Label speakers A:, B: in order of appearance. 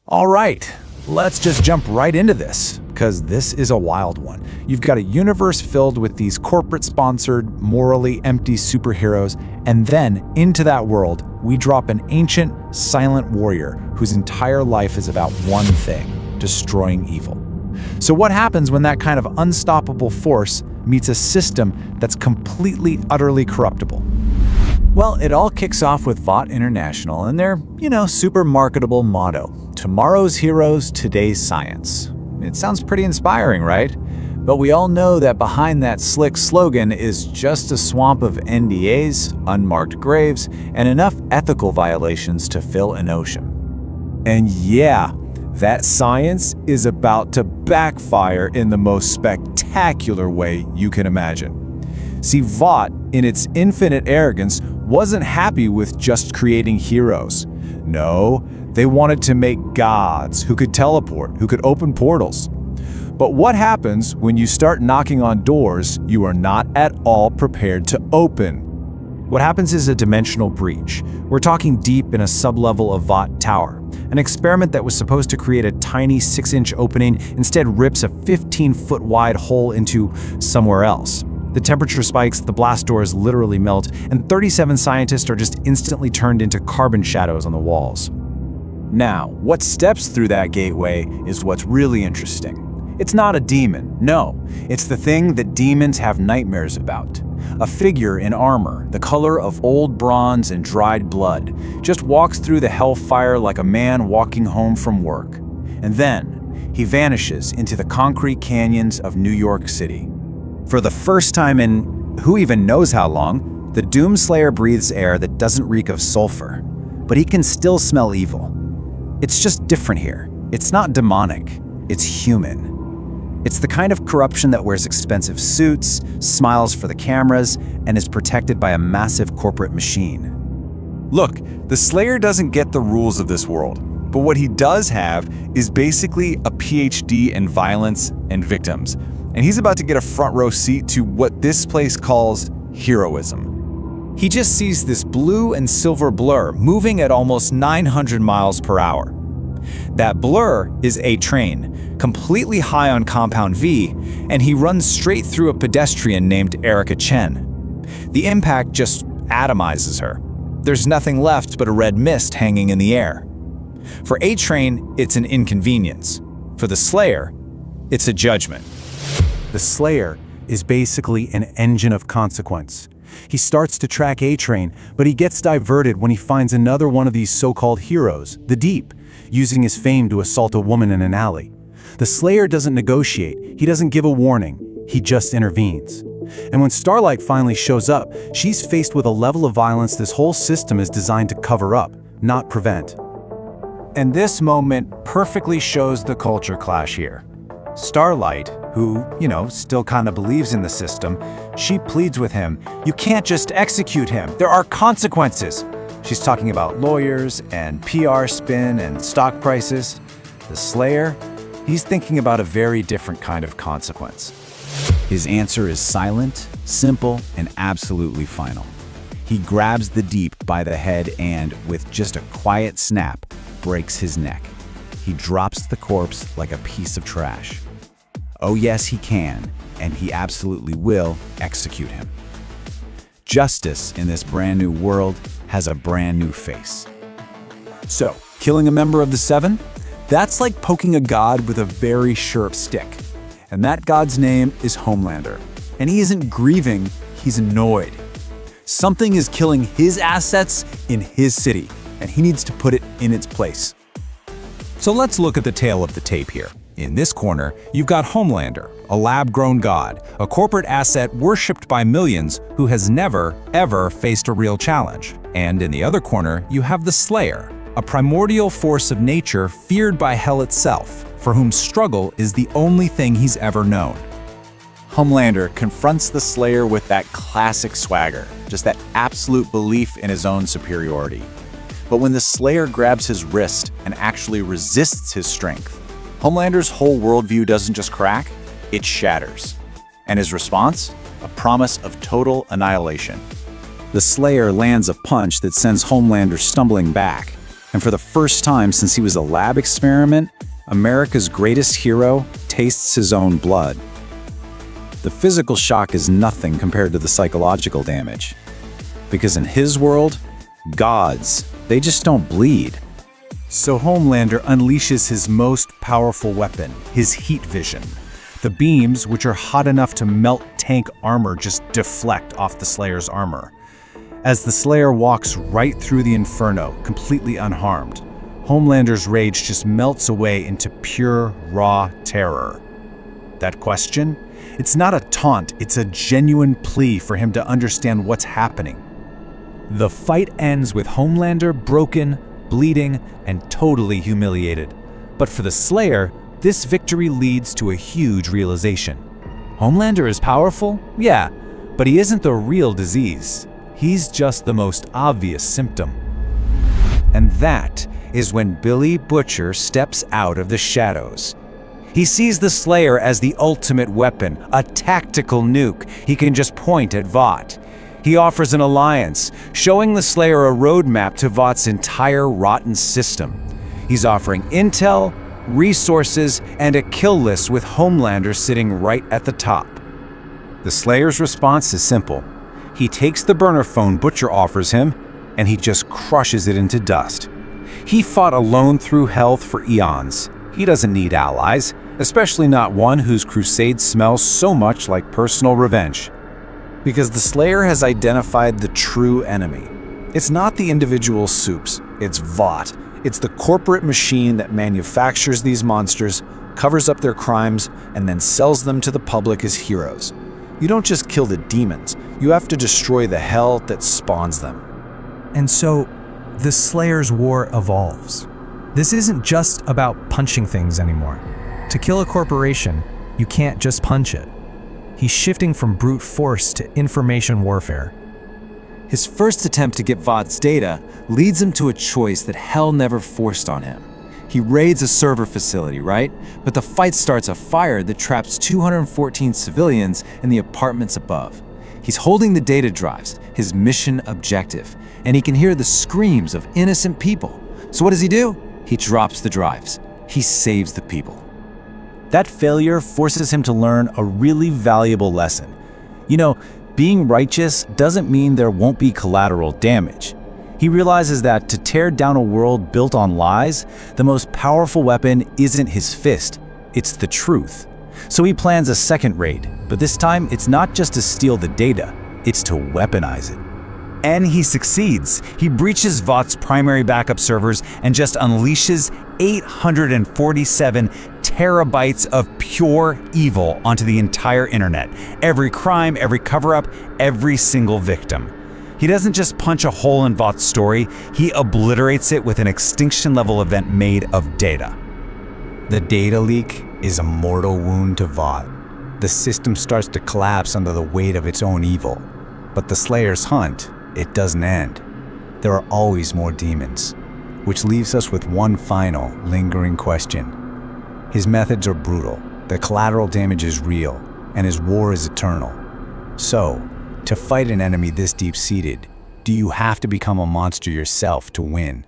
A: All right, let's just jump right into this, because this is a wild one. You've got a universe filled with these corporate-sponsored, morally empty superheroes, and then, into that world, we drop an ancient, silent warrior whose entire life is about one thing: destroying evil. So what happens when that kind of unstoppable force meets a system that's completely, utterly corruptible? Well, it all kicks off with Vought International and their, super marketable motto: tomorrow's heroes, today's science. It sounds pretty inspiring, right? But we all know that behind that slick slogan is just a swamp of NDAs, unmarked graves, and enough ethical violations to fill an ocean.
B: And yeah, that science is about to backfire in the most spectacular way you can imagine. See, Vought, in its infinite arrogance, wasn't happy with just creating heroes. No, they wanted to make gods who could teleport, who could open portals. But what happens when you start knocking on doors you are not at all prepared to open?
A: What happens is a dimensional breach. We're talking deep in a sublevel of Vought Tower. An experiment that was supposed to create a tiny 6-inch opening instead rips a 15-foot-wide hole into somewhere else. The temperature spikes, the blast doors literally melt, and 37 scientists are just instantly turned into carbon shadows on the walls.
B: Now, what steps through that gateway is what's really interesting. It's not a demon, no. It's the thing that demons have nightmares about. A figure in armor, the color of old bronze and dried blood, just walks through the hellfire like a man walking home from work. And then, he vanishes into the concrete canyons of New York City.
A: For the first time in who even knows how long, the Doomslayer breathes air that doesn't reek of sulfur. But he can still smell evil. It's just different here. It's not demonic, it's human. It's the kind of corruption that wears expensive suits, smiles for the cameras, and is protected by a massive corporate machine.
B: Look, the Slayer doesn't get the rules of this world, but what he does have is basically a PhD in violence and victims. And he's about to get a front row seat to what this place calls heroism.
A: He just sees this blue and silver blur moving at almost 900 miles per hour. That blur is a train, completely high on Compound V, and he runs straight through a pedestrian named Erica Chen. The impact just atomizes her. There's nothing left but a red mist hanging in the air. For A-Train, it's an inconvenience. For the Slayer, it's a judgment.
C: The Slayer is basically an engine of consequence. He starts to track A-Train, but he gets diverted when he finds another one of these so-called heroes, the Deep, using his fame to assault a woman in an alley. The Slayer doesn't negotiate, he doesn't give a warning, he just intervenes. And when Starlight finally shows up, she's faced with a level of violence this whole system is designed to cover up, not prevent.
A: And this moment perfectly shows the culture clash here. Starlight, who, still kind of believes in the system, she pleads with him, "You can't just execute him, there are consequences." She's talking about lawyers and PR spin and stock prices. The Slayer, he's thinking about a very different kind of consequence. His answer is silent, simple, and absolutely final. He grabs the Deep by the head and, with just a quiet snap, breaks his neck. He drops the corpse like a piece of trash. Oh yes, he can, and he absolutely will execute him. Justice in this brand new world has a brand new face.
C: So, killing a member of the Seven? That's like poking a god with a very sharp stick. And that god's name is Homelander. And he isn't grieving, he's annoyed. Something is killing his assets in his city, and he needs to put it in its place.
A: So let's look at the tail of the tape here. In this corner, you've got Homelander, a lab-grown god, a corporate asset worshipped by millions who has never, ever faced a real challenge. And in the other corner, you have the Slayer, a primordial force of nature feared by hell itself, for whom struggle is the only thing he's ever known.
B: Homelander confronts the Slayer with that classic swagger, just that absolute belief in his own superiority. But when the Slayer grabs his wrist and actually resists his strength, Homelander's whole worldview doesn't just crack, it shatters. And his response? A promise of total annihilation.
A: The Slayer lands a punch that sends Homelander stumbling back.
B: And for the first time since he was a lab experiment, America's greatest hero tastes his own blood. The physical shock is nothing compared to the psychological damage. Because in his world, gods, they just don't bleed.
C: So Homelander unleashes his most powerful weapon, his heat vision. The beams, which are hot enough to melt tank armor, just deflect off the Slayer's armor. As the Slayer walks right through the inferno, completely unharmed, Homelander's rage just melts away into pure, raw terror. That question? It's not a taunt, it's a genuine plea for him to understand what's happening. The fight ends with Homelander broken, bleeding, and totally humiliated. But for the Slayer, this victory leads to a huge realization. Homelander is powerful? Yeah, but he isn't the real disease. He's just the most obvious symptom.
B: And that is when Billy Butcher steps out of the shadows. He sees the Slayer as the ultimate weapon, a tactical nuke he can just point at Vought. He offers an alliance, showing the Slayer a roadmap to Vought's entire rotten system. He's offering intel, resources, and a kill list with Homelander sitting right at the top. The Slayer's response is simple. He takes the burner phone Butcher offers him, and he just crushes it into dust. He fought alone through health for eons. He doesn't need allies, especially not one whose crusade smells so much like personal revenge.
A: Because the Slayer has identified the true enemy. It's not the individual Supes, it's Vought. It's the corporate machine that manufactures these monsters, covers up their crimes, and then sells them to the public as heroes. You don't just kill the demons, you have to destroy the hell that spawns them.
C: And so, the Slayer's war evolves. This isn't just about punching things anymore. To kill a corporation, you can't just punch it. He's shifting from brute force to information warfare.
B: His first attempt to get Vought's data leads him to a choice that hell never forced on him. He raids a server facility, right? But the fight starts a fire that traps 214 civilians in the apartments above. He's holding the data drives, his mission objective, and he can hear the screams of innocent people. So what does he do? He drops the drives. He saves the people. That failure forces him to learn a really valuable lesson. You know, being righteous doesn't mean there won't be collateral damage. He realizes that to tear down a world built on lies, the most powerful weapon isn't his fist, it's the truth. So he plans a second raid, but this time it's not just to steal the data, it's to weaponize it. And he succeeds. He breaches Vought's primary backup servers and just unleashes 847 terabytes of pure evil onto the entire internet. Every crime, every cover-up, every single victim. He doesn't just punch a hole in Vought's story, he obliterates it with an extinction-level event made of data. The data leak is a mortal wound to Vought. The system starts to collapse under the weight of its own evil. But the Slayer's hunt, it doesn't end. There are always more demons, which leaves us with one final, lingering question. His methods are brutal, the collateral damage is real, and his war is eternal. So, to fight an enemy this deep-seated, do you have to become a monster yourself to win?